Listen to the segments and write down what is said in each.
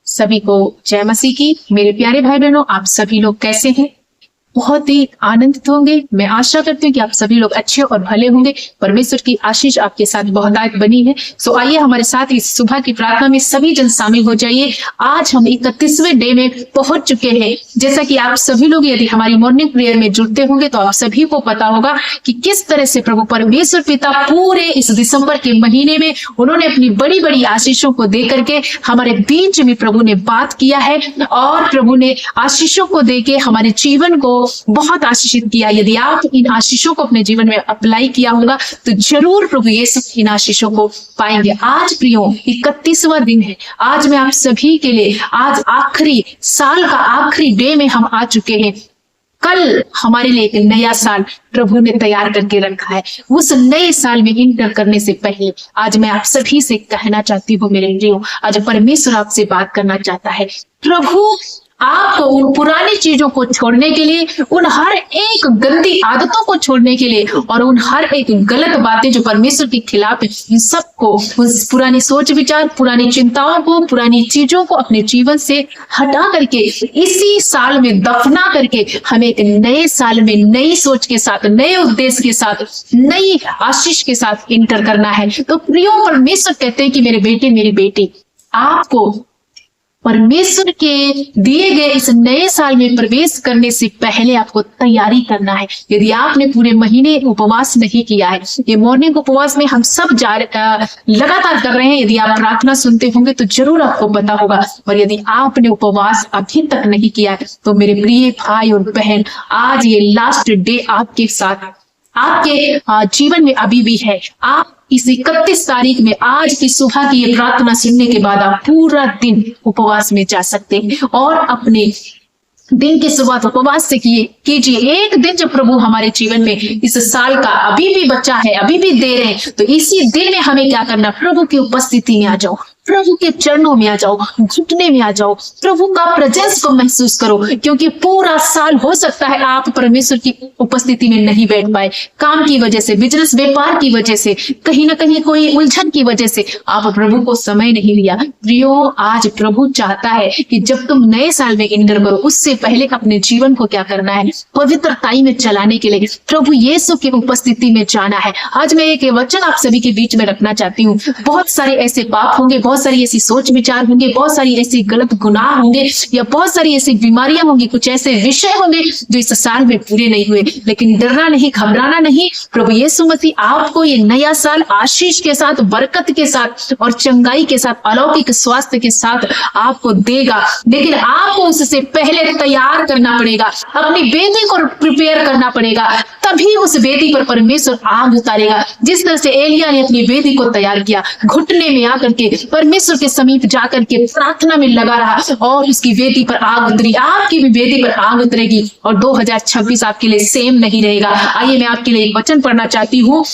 सभी को जय मसीह की। मेरे प्यारे भाई बहनों, आप सभी लोग कैसे हैं? बहुत ही आनंदित होंगे। मैं आशा करती हूँ कि आप सभी लोग अच्छे और भले होंगे। परमेश्वर की आशीष आपके साथ बहुतायत बनी है। सो आइए हमारे साथ इस सुबह की प्रार्थना में सभी जन शामिल हो जाइए। आज हम 31वें डे में पहुंच चुके हैं। जैसा कि आप सभी लोग यदि हमारी मॉर्निंग प्रेयर में जुड़ते होंगे तो आप सभी को पता होगा कि किस तरह से प्रभु परमेश्वर पिता पूरे इस दिसंबर के महीने में उन्होंने अपनी बड़ी बड़ी आशीषों को दे करके हमारे बीच में प्रभु ने बात किया है और प्रभु ने आशीषों को देके हमारे जीवन को बहुत आशीषित किया। यदि आप इन आशीषों को अपने जीवन में अप्लाई किया होगा तो जरूर प्रभु यीशु इन आशीषों को पाएंगे। आज प्रियो 31वां दिन है। आज मैं आप सभी के लिए आज आखिरी साल का आखिरी डे में हम आ चुके हैं। कल हमारे लिए एक नया साल प्रभु ने तैयार करके रखा है। उस नए साल में इंटर करने से पहले आज मैं आप सभी से कहना चाहती हूँ मेरे प्रियो, आज परमेश्वर आपसे बात करना चाहता है। प्रभु आपको उन पुरानी चीजों को छोड़ने के लिए, उन हर एक गंदी आदतों को छोड़ने के लिए और उन हर एक गलत बातें जो परमेश्वर के खिलाफ है, इन सबको, उस पुरानी सोच विचार, पुरानी चिंताओं को, पुरानी चीजों को अपने जीवन से हटा करके इसी साल में दफना करके हमें एक नए साल में नई सोच के साथ, नए उद्देश्य के साथ, नई आशीष के साथ इंटर करना है। तो प्रियो, परमेश्वर कहते हैं कि मेरे बेटे मेरी बेटी, आपको परमेश्वर के दिए गए इस नए साल में प्रवेश करने से पहले आपको तैयारी करना है। यदि आपने पूरे महीने उपवास नहीं किया है, ये मॉर्निंग उपवास में हम सब लगातार कर रहे हैं। यदि आप प्रार्थना सुनते होंगे तो जरूर आपको पता होगा। और यदि आपने उपवास अभी तक नहीं किया है तो मेरे प्रिय भाई और बहन, आज ये लास्ट डे आपके साथ, आपके जीवन में अभी भी है। आप इस 31 तारीख में आज की सुबह की ये प्रार्थना सुनने के बाद आप पूरा दिन उपवास में जा सकते हैं और अपने दिन की शुरुआत उपवास से कीजिए। एक दिन जब प्रभु हमारे जीवन में इस साल का अभी भी बचा है, अभी भी दे रहे हैं, तो इसी दिन में हमें क्या करना, प्रभु की उपस्थिति में आ जाओ, प्रभु के चरणों में आ जाओ, घुटने में आ जाओ, प्रभु का प्रेजेंस को महसूस करो। क्योंकि पूरा साल हो सकता है आप परमेश्वर की उपस्थिति में नहीं बैठ पाए, काम की वजह से, बिजनेस व्यापार की वजह से, कहीं ना कहीं कोई उलझन की वजह से आप प्रभु को समय नहीं दिया। प्रियो, आज प्रभु चाहता है कि जब तुम नए साल में इंटर करो उससे पहले अपने जीवन को क्या करना है, पवित्रताई में चलाने के लिए प्रभु यीशु की उपस्थिति में जाना है। आज मैं एक वचन आप सभी के बीच में रखना चाहती हूँ। बहुत सारे ऐसे पाप होंगे, बहुत सारी ऐसी सोच विचार होंगे, बहुत सारी ऐसी गलत गुनाह होंगे या बहुत सारी ऐसी बीमारियां होंगी, कुछ ऐसे विषय होंगे जो इस साल में पूरे नहीं हुए। लेकिन डरना नहीं, घबराना नहीं। प्रभु यीशु मसीह आपको ये नया साल आशीष के साथ, बरकत के साथ और चंगाई के साथ, अलौकिक स्वास्थ्य के साथ आपको देगा। लेकिन आपको उससे पहले तैयार करना पड़ेगा, अपनी वेदी को प्रिपेयर करना पड़ेगा, तभी उस वेदी पर परमेश्वर आग उतारेगा। जिस तरह से एलिया ने अपनी वेदी को तैयार किया, घुटने में आकर के परमेश्वर के समीप जाकर के प्रार्थना में लगा रहा और उसकी वेदी पर आग उतरी। आपकी भी वेदी पर आग उतरेगी और 2026 आपके लिए सेम नहीं रहेगा। आइए मैं आपके लिए एक वचन पढ़ना चाहती हूँ।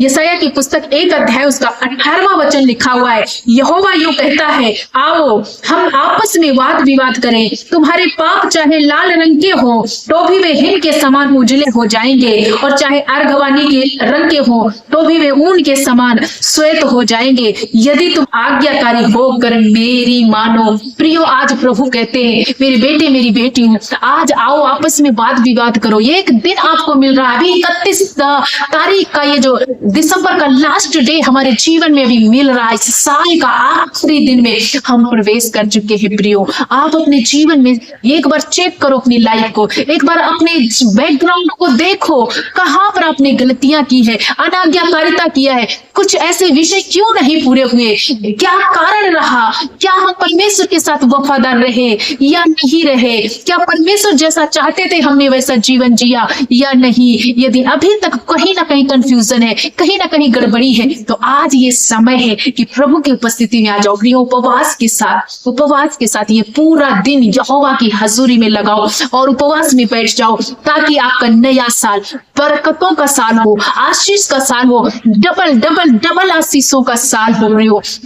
यशायाह की पुस्तक 1 अध्याय उसका 18वां वचन लिखा हुआ है। यहोवा यूं कहता है, आओ हम आपस में वाद विवाद करें। तुम्हारे पाप चाहे लाल रंग के हो तो भी वे हिम के समान उजले हो जाएंगे, और चाहे अर्गवानी के रंग के हो तो भी वे ऊन के समान श्वेत हो जाएंगे, यदि तुम आज्ञाकारी होकर मेरी मानो। प्रियो, आज प्रभु कहते हैं, मेरे बेटे मेरी बेटी हूँ, आज आओ आपस में वाद विवाद करो। ये एक दिन आपको मिल रहा है। अभी 31 तारीख का ये जो दिसंबर का लास्ट डे हमारे जीवन में अभी मिल रहा है। इस साल का आखिरी दिन में हम प्रवेश कर चुके हैं। प्रियो, आप अपने जीवन में एक बार चेक करो अपनी लाइफ को, एक बार अपने बैकग्राउंड को देखो, कहां पर आपने गलतियां की है, अनाज्ञाकारिता किया है, कुछ ऐसे विषय क्यों नहीं पूरे हुए, क्या कारण रहा, क्या हम परमेश्वर के साथ वफादार रहे या नहीं रहे, क्या परमेश्वर जैसा चाहते थे हमने वैसा जीवन जिया या नहीं। यदि अभी तक कहीं ना कहीं कंफ्यूजन है, कहीं ना कहीं गड़बड़ी है, तो आज ये समय है कि प्रभु की उपस्थिति में आ जाओ। उपवास के साथ ये पूरा दिन यहोवा की हजूरी में लगाओ और उपवास में बैठ जाओ, ताकि आपका नया साल बरकतों का साल हो, आशीष का साल हो, डबल डबल डबल आशीषों का साल हो।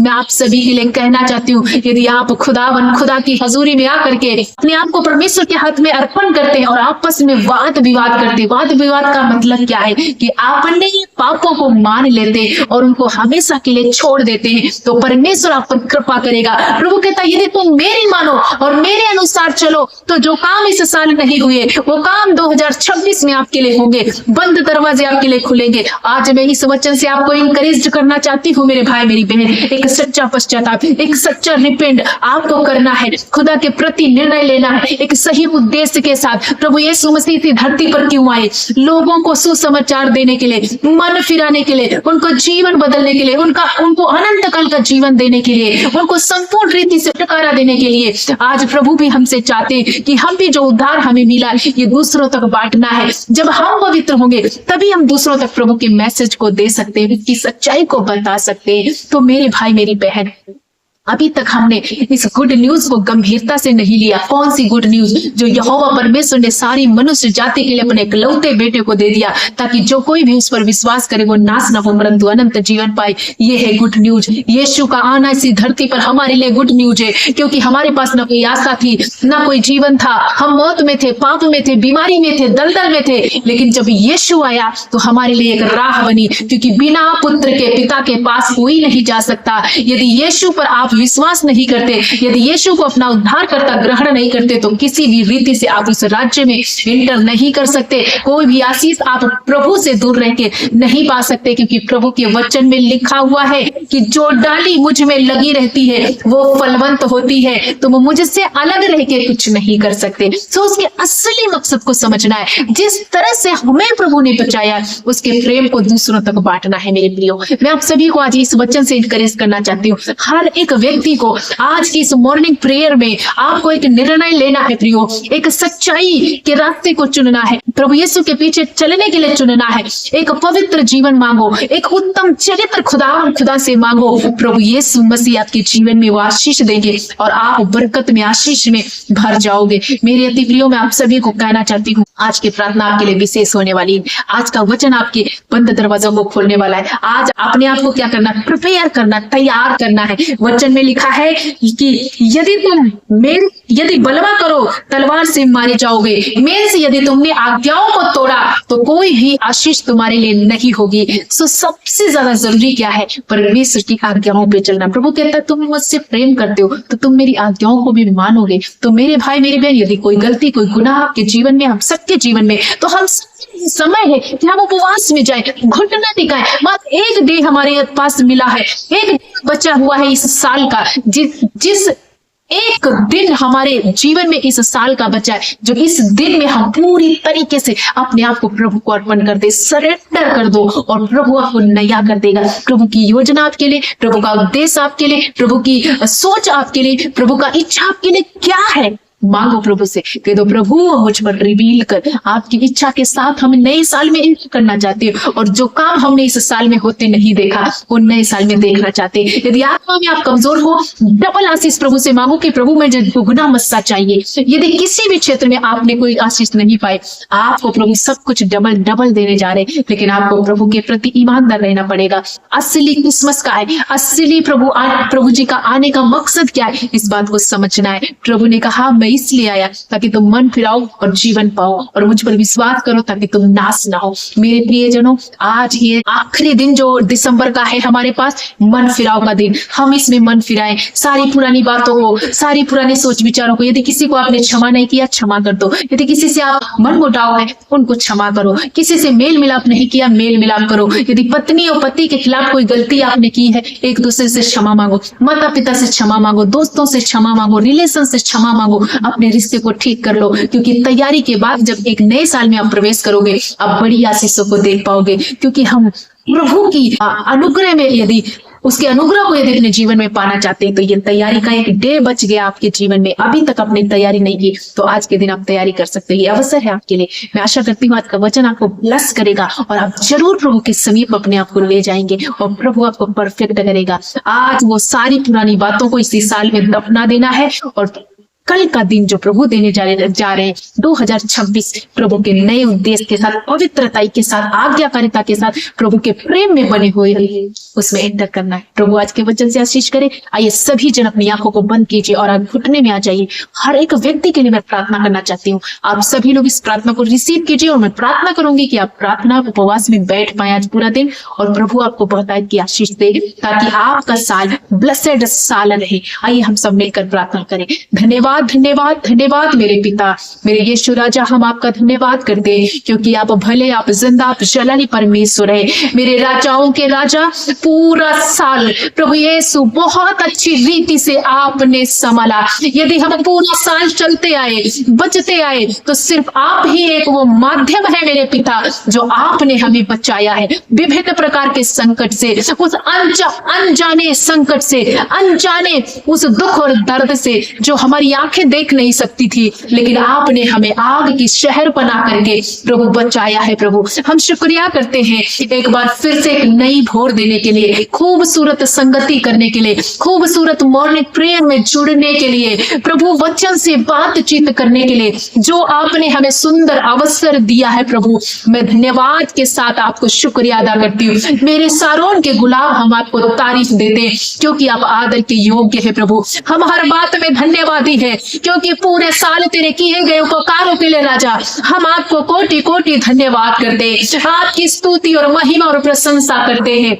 मैं आप सभी के लिए कहना चाहती हूँ, यदि आप खुदा की हजूरी में आकर के अपने आप को परमेश्वर के हाथ में अर्पण करते हैं और आपस में वाद विवाद करते, वाद विवाद का मतलब क्या है कि आपने पापों को मान लेते और उनको हमेशा के लिए छोड़ देते हैं तो परमेश्वर आप पर कृपा करेगा। प्रभु कहता है यदि तुम मेरी मानो और मेरे अनुसार चलो तो जो काम इस साल नहीं हुए वो काम 2026 में आपके लिए होंगे, बंद दरवाजे आपके लिए खुलेंगे। आज मैं इस वचन से आपको इंकरेज करना चाहती हूँ मेरे भाई मेरी बहन, एक सच्चा पश्चाताप, एक सच्चा रिपेंट आपको करना है, खुदा के प्रति निर्णय लेना है एक सही उद्देश्य के साथ। प्रभु यीशु मसीह इस धरती पर क्यों आए? लोगों को सुसमाचार देने के लिए, मन फिराने के लिए, उनको जीवन बदलने के लिए, उनको अनंत काल का जीवन देने के लिए, उनको संपूर्ण रीति से छुटकारा देने के लिए। आज प्रभु भी हमसे चाहते हैं कि हम भी जो उद्धार हमें मिला ये दूसरों तक बांटना है। जब हम पवित्र होंगे तभी हम दूसरों तक प्रभु के मैसेज को दे सकते हैं, उसकी सच्चाई को बता सकते हैं। तो मेरे भाई मेरी बहन, अभी तक हमने इस गुड न्यूज को गंभीरता से नहीं लिया। कौन सी गुड न्यूज? जो यहोवा परमेश्वर ने सारी मनुष्य जाति के लिए अपने इकलौते बेटे को दे दिया ताकि जो कोई भी उस पर विश्वास करे वो नाश न हो परंतु अनंत जीवन पाए। ये है गुड न्यूज। यीशु का आना इसी धरती पर हमारे लिए गुड न्यूज है, क्योंकि हमारे पास न कोई आशा थी, न कोई जीवन था। हम मौत में थे, पाप में थे, बीमारी में थे, दलदल में थे। लेकिन जब यीशु आया तो हमारे लिए एक राह बनी, क्योंकि बिना पुत्र के पिता के पास कोई नहीं जा सकता। यदि यीशु पर आप विश्वास नहीं करते, यदि यीशु को अपना उद्धारकर्ता ग्रहण नहीं करते तो किसी भी रीति से आप उस राज्य में एंटर नहीं कर सकते। कोई भी आशीष आप प्रभु से दूर रह के नहीं पा सकते, क्योंकि प्रभु के वचन में लिखा हुआ है कि जो डाली मुझ में लगी रहती है वो फलवंत होती है। तो वो मुझसे अलग रह के कुछ नहीं कर सकते। तो उसके असली मकसद को समझना है। जिस तरह से हमें प्रभु ने बचाया उसके प्रेम को दूसरों तक बांटना है। मेरे प्रियो, मैं आप सभी को आज इस वचन से इंकरेज करना चाहती हूँ। हर एक व्यक्ति को आज की इस मॉर्निंग प्रेयर में आपको एक निर्णय लेना है प्रियो, एक सच्चाई के रास्ते को चुनना है, प्रभु यीशु के पीछे चलने के लिए चुनना है। एक पवित्र जीवन मांगो, एक उत्तम चरित्र खुदा से मांगो। प्रभु यीशु मसीह आपके जीवन में वो आशीष देंगे और आप बरकत में, आशीष में भर जाओगे। मेरे अति प्रियो, मैं आप सभी को कहना चाहती हूँ आज की प्रार्थना आपके लिए विशेष होने वाली है। आज का वचन आपके बंद दरवाजों को खोलने वाला है। आज अपने आप को क्या करना? प्रिपेयर करना, तैयार करना है। वचन में लिखा है कि यदि बलवा करो तलवार से मारे जाओगे। मीन्स यदि तुमने आज्ञाओं को तोड़ा तो कोई भी आशीष तुम्हारे लिए नहीं होगी। सो सबसे ज्यादा जरूरी क्या है? परमेश्वर की आज्ञाओं पे चलना। प्रभु कहता है तुम मुझसे प्रेम करते हो तो तुम मेरी आज्ञाओं को भी मानोगे। तो मेरे भाई मेरी बहन, यदि कोई गलती, कोई गुनाह आपके जीवन में, हम सबके जीवन में, तो हम समय है कि हम उपवास में जाए, घुटना टिकाए। मात्र एक डे हमारे पास मिला है, एक बचा हुआ है इस साल का। जिस एक दिन हमारे जीवन में इस साल का बचा है, जो इस दिन में हम पूरी तरीके से अपने आप को प्रभु को अर्पण कर दे, सरेंडर कर दो और प्रभु आपको नया कर देगा। प्रभु की योजना आपके लिए, प्रभु का उद्देश्य आपके लिए, प्रभु की सोच आपके लिए, प्रभु का इच्छा आपके लिए क्या है? मांगो प्रभु से, कह दो प्रभु मुझ पर रिवील कर। आपकी इच्छा के साथ हम नए साल में एंटर करना चाहते हैं और जो काम हमने इस साल में होते नहीं देखा वो नए साल में देखना चाहते हैं। यदि आत्मा में आप कमजोर हो, डबल आशीष प्रभु से मांगो कि प्रभु मुझे दुगना मस्सा चाहिए। यदि किसी भी क्षेत्र में आपने कोई आशीष नहीं पाए, आपको प्रभु सब कुछ डबल डबल देने जा रहे, लेकिन आपको प्रभु के प्रति ईमानदार रहना पड़ेगा। असली क्रिसमस का है, असली प्रभु जी का आने का मकसद क्या है, इस बात को समझना है। प्रभु ने कहा मैं इसलिए आया ताकि तुम मन फिराओ और जीवन पाओ और मुझ पर विश्वास करो ताकि तुम नाश ना हो। मेरे प्रियजनों, आज ये आखिरी दिन जो दिसंबर का है हमारे पास, मन फिराओ का दिन। हम इसमें मन फिराएं, सारी पुरानी बातों को, सारी पुरानी सोच विचारों को। यदि किसी को आपने क्षमा नहीं किया, क्षमा कर दो। यदि किसी से आप मन मुटाव है, उनको क्षमा करो। किसी से मेल मिलाप नहीं किया, मेल मिलाप करो। यदि पत्नी और पति के खिलाफ कोई गलती आपने की है, एक दूसरे से क्षमा मांगो, माता पिता से क्षमा मांगो, दोस्तों से क्षमा मांगो, रिलेशन से क्षमा मांगो। अपने रिश्ते को ठीक कर लो, क्योंकि तैयारी के बाद जब एक नए साल में आप प्रवेश करोगे, आप बड़ी आशीषों को देख पाओगे। क्योंकि हम प्रभु की अनुग्रह में, यदि उसके अनुग्रह को यदि अपने जीवन में पाना चाहते हैं, तो ये तैयारी का एक डे बच गया आपके जीवन में। अभी तक आपने तैयारी नहीं की तो आज के दिन आप तैयारी कर सकते हो। ये अवसर है आपके लिए। मैं आशा करती हूँ आज का वचन आपको ब्लेस करेगा और आप जरूर प्रभु के समीप अपने आप को ले जाएंगे और प्रभु आपको परफेक्ट करेगा। आज वो सारी पुरानी बातों को इसी साल में दफना देना है और कल का दिन जो प्रभु देने जा रहे हैं 2026 प्रभु के नए उद्देश्य के साथ, पवित्रताई के साथ, आज्ञाकारिता के साथ, प्रभु के प्रेम में बने हुए उसमें एंटर करना है। प्रभु आज के वचन से आशीष करे। आइए सभी जन अपनी आंखों को बंद कीजिए और आप घुटने में आ जाइए। हर एक व्यक्ति के लिए मैं प्रार्थना करना चाहती हूँ। आप सभी लोग इस प्रार्थना को रिसीव कीजिए और मैं प्रार्थना करूंगी कि आप प्रार्थना उपवास में बैठ पाए आज पूरा दिन और प्रभु आपको बहुतायत की आशीष दे, ताकि आपका साल ब्लेसेड साल रहे। आइए हम सब मिलकर प्रार्थना करें। धन्यवाद, धन्यवाद, धन्यवाद मेरे पिता, मेरे यीशु राजा, हम आपका धन्यवाद करते हैं क्योंकि आप भले, आप जिंदा, आप जलाली परमेश्वर है। मेरे राजाओं के राजा, पूरा साल प्रभु यीशु बहुत अच्छी रीति से आपने संभाला। यदि हम पूरा साल चलते आए, बचते आए, तो सिर्फ आप ही एक वो माध्यम है मेरे पिता जो आपने हमें बचाया है विभिन्न प्रकार के संकट से, उस अनजाने संकट से, अनजाने उस दुख और दर्द से जो हमारी आंखें देख नहीं सकती थी, लेकिन आपने हमें आग की शहर बना करके प्रभु बचाया है। प्रभु हम शुक्रिया करते हैं एक बार फिर से एक नई भोर देने के लिए, खूबसूरत संगति करने के लिए, खूबसूरत मॉर्निंग प्रेयर में जुड़ने के लिए, प्रभु वचन से बातचीत करने के लिए जो आपने हमें सुंदर अवसर दिया है। प्रभु मैं धन्यवाद के साथ आपको शुक्रिया अदा करती हूँ। मेरे सारोन के गुलाब हम आपको तारीफ देते हैं क्योंकि आप आदर के योग्य है। प्रभु हम हर बात में धन्यवादी है क्योंकि पूरे साल तेरे किए गए उपकारों के लिए राजा हम आपको कोटि कोटि धन्यवाद करते हैं, आपकी स्तुति और महिमा और प्रशंसा करते हैं।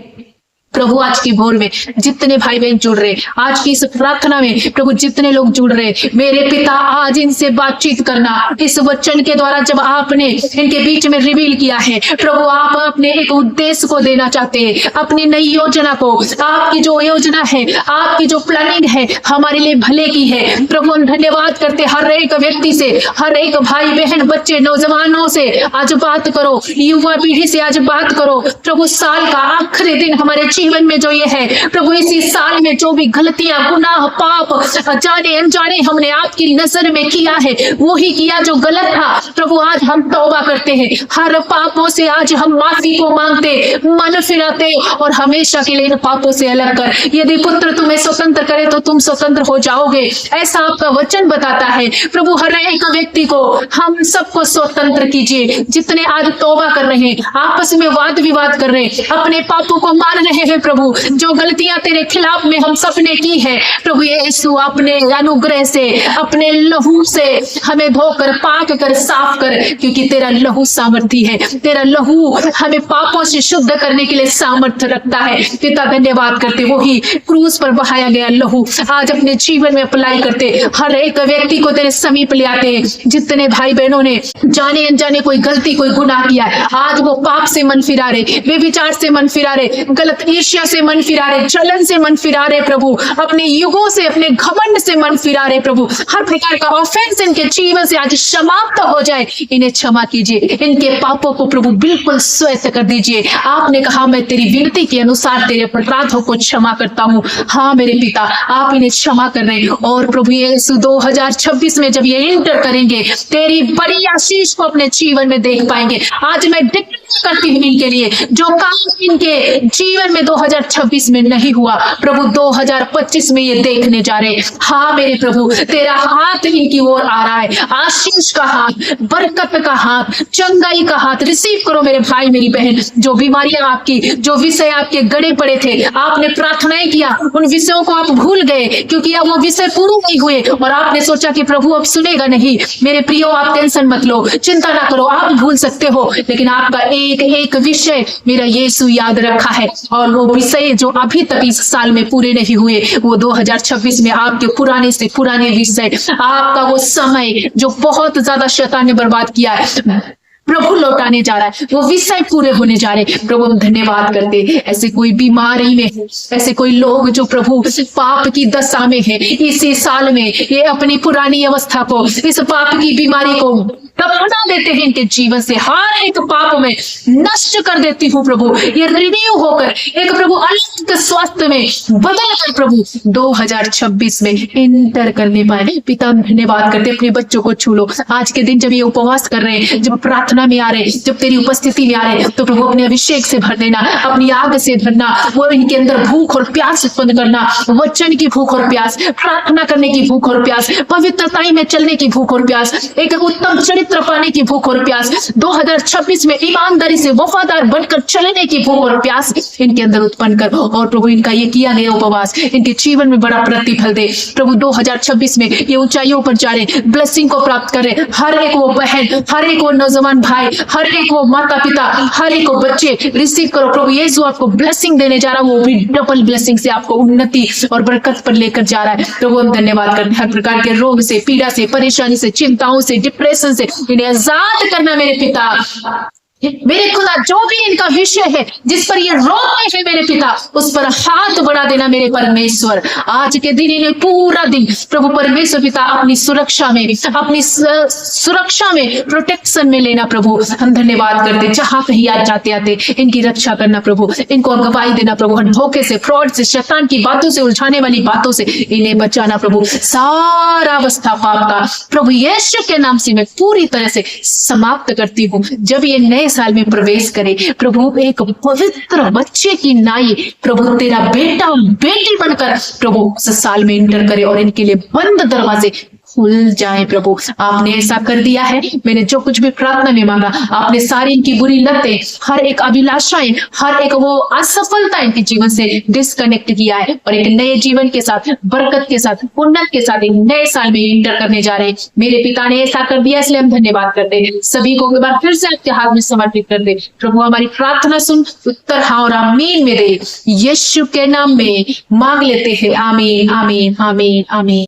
प्रभु आज की भोर में जितने भाई बहन जुड़ रहे, आज की इस प्रार्थना में प्रभु जितने लोग जुड़ रहे, मेरे पिता आज इनसे बातचीत करना। इस वचन के द्वारा जब आपने इनके बीच में रिवील किया है प्रभु, आप अपने एक उद्देश्य को देना चाहते हैं, अपनी नई योजना को। आपकी जो योजना है, आपकी जो प्लानिंग है हमारे लिए भले की है। प्रभु हम धन्यवाद करते हर एक व्यक्ति से, हर एक भाई बहन, बच्चे, नौजवानों से आज बात करो, युवा पीढ़ी से आज बात करो। प्रभु साल का आखिरी दिन हमारे जीवन में जो ये है प्रभु, इसी साल में जो भी गलतियां, गुनाह, पाप जाने अनजाने हमने आपकी नजर में किया है, वो ही किया जो गलत था। प्रभु आज हम तौबा करते हैं, हर पापों से आज हम माफी को मांगते, मन फिराते और हमेशा के लिए इन पापों से अलग कर। यदि पुत्र तुम्हें स्वतंत्र करे तो तुम स्वतंत्र हो जाओगे, ऐसा आपका वचन बताता है। प्रभु हर एक व्यक्ति को, हम सबको स्वतंत्र कीजिए। जितने आज तौबा कर रहे हैं, आपस में वाद विवाद कर रहे हैं, अपने पापों को मान रहे हैं प्रभु, जो गलतियां तेरे खिलाफ में हम सबने की है प्रभु यीशु अपने अनुग्रह से, अपने लहू से हमें धोकर, पाक कर, साफ कर, क्योंकि तेरा लहू सामर्थी है। तेरा लहू हमें पापों से शुद्ध करने के लिए सामर्थ्य रखता है। पिता धन्यवाद करते, वही क्रूस पर बहाया गया लहू आज अपने जीवन में अप्लाई करते, हर एक व्यक्ति को तेरे समीप ले आते हैं। जितने भाई बहनों ने जाने अनजाने कोई गलती, कोई गुनाह किया है, आज वो पाप से मन फिरा रहे, व्यभिचार से मन फिरा रहे, गलत ईर्ष्या से मन फिरा रहे, जलन से मन फिरा रहे प्रभु, अपने युगों से, अपने घमंड से मन फिरा रहे प्रभु, हर प्रकार का ऑफेंस इनके जीवन से आज समाप्त हो जाए। इन्हें क्षमा कीजिए, इनके पापों को प्रभु बिल्कुल स्वयं कर दीजिए। आपने कहा मैं तेरी विनती के अनुसार तेरे अपराधों को क्षमा करता हूँ। हाँ मेरे पिता, आप इन्हें क्षमा कर रहे हैं और प्रभु यीशु 2026 में जब ये इंटर करेंगे तेरी बड़ी आशीष को अपने जीवन में देख पाएंगे। आज मैं डिक्लेयर करती हूँ इनके लिए, जो काम इनके जीवन में 2026 में नहीं हुआ प्रभु 2025 में ये देखने जा रहे। हाँ मेरे प्रभु, तेरा हाथ इनकी ओर आ रहा है, आशीष का हाथ, बरकत का हाथ, चंगाई का हाथ रिसीव करो मेरे भाई, मेरी बहन। जो बीमारियां आपकी, जो विषय आपके गड़े पड़े थे, आपने प्रार्थनाएं किया, उन विषयों को आप भूल गए क्योंकि अब वो विषय पूरे नहीं हुए और आपने सोचा कि प्रभु अब सुनेगा नहीं। मेरे प्रियो, आप टेंशन मत लो, चिंता ना करो, आप भूल सकते हो, लेकिन आपका एक एक विषय मेरा यीशु याद रखा है और वो विषय जो अभी तक इस साल में पूरे नहीं हुए, वो 2026 में आपके पुराने से पुराने विषय, आपका वो समय जो बहुत ज्यादा शैतान ने बर्बाद किया है प्रभु लौटाने जा रहा है, वो विषय पूरे होने जा रहे हैं। प्रभु हम धन्यवाद करते, ऐसे कोई बीमारी में, ऐसे कोई लोग जो प्रभु पाप की दशा में है, इसी साल में ये अपनी पुरानी अवस्था को, इस पाप की बीमारी को दफना देते हैं इनके जीवन से, हर एक पाप में नष्ट कर देती हूँ प्रभु। ये रिन्यू होकर एक प्रभु अलग स्वास्थ्य में बदल कर प्रभु 2026 में इंटर करने पाए। पिता धन्यवाद करते, अपने बच्चों को छू लो। आज के दिन जब ये उपवास कर रहे हैं, जब प्रार्थना में आ रहे हैं, जब तेरी उपस्थिति में आ रहे हैं, तो प्रभु अपने अभिषेक से भर देना, अपनी आग से भरना, वो इनके अंदर भूख और प्यास उत्पन्न करना, वचन की भूख और प्यास, प्रार्थना करने की भूख और प्यास, पवित्रताई में चलने की भूख और प्यास, एक उत्तम चरित्र पाने की भूख और प्यास, 2026 में ईमानदारी से वफादार बनकर चलने की भूख और प्यास इनके अंदर उत्पन्न कर। और प्रभु इनका ये किया गया उपवास इनके जीवन में बड़ा प्रतिफल दे प्रभु। 2026 में ये ऊंचाइयों पर जा रहे, ब्लेसिंग को प्राप्त कर रहे, हर एक वो बहन, हर एक वो नौजवान भाई, हर एक वो माता पिता, हर एक वो बच्चे रिसीव करो प्रभु। यीशु आपको ब्लेसिंग देने जा रहा है, वो भी डबल ब्लेसिंग से आपको उन्नति और बरकत पर लेकर जा रहा है। प्रभु हम धन्यवाद करते हैं, हर प्रकार के रोग से, पीड़ा से, परेशानी से, चिंताओं से, डिप्रेशन से इन्हें आजाद करना मेरे पिता। मेरे खुदा जो भी इनका विषय है, जिस पर ये रोते हैं मेरे पिता, उस पर हाथ बढ़ा देना मेरे परमेश्वर। आज के दिन इन्हें पूरा दिन प्रभु परमेश्वर पिता अपनी सुरक्षा में, अपनी सुरक्षा में, प्रोटेक्शन में लेना प्रभु। हम धन्यवाद करते, जहां कहीं आज जाते आते इनकी रक्षा करना प्रभु, इनको अगुवाई देना प्रभु, धोखे से, फ्रॉड से, शैतान की बातों से, उलझाने वाली बातों से इन्हें बचाना प्रभु। सारा अवस्था पाप का प्रभु यीशु के नाम से मैं पूरी तरह से समाप्त करती हूँ। जब ये नए साल में प्रवेश करे प्रभु, एक पवित्र बच्चे की नाई प्रभु, तेरा बेटा बेटी बनकर प्रभु उस साल में इंटर करे और इनके लिए बंद दरवाजे खुल जाए प्रभु। आपने ऐसा कर दिया है। मैंने जो कुछ भी प्रार्थना में मांगा, आपने सारी इनकी बुरी लतें, हर एक अभिलाषाएं, हर एक वो असफलता इनके जीवन से डिस्कनेक्ट किया है और एक नए जीवन के साथ, बरकत के साथ, उन्नत के साथ एक नए साल में इंटर करने जा रहे हैं। मेरे पिता ने ऐसा कर दिया, इसलिए हम धन्यवाद करते हैं। सभी को एक बार फिर से आपके हाथ में समर्पित कर दे प्रभु। हमारी प्रार्थना सुन, उत्तर हाँ और आमीन में दे। यीशु के नाम में मांग लेते हैं, आमीन, आमीन, आमीन, आमीन।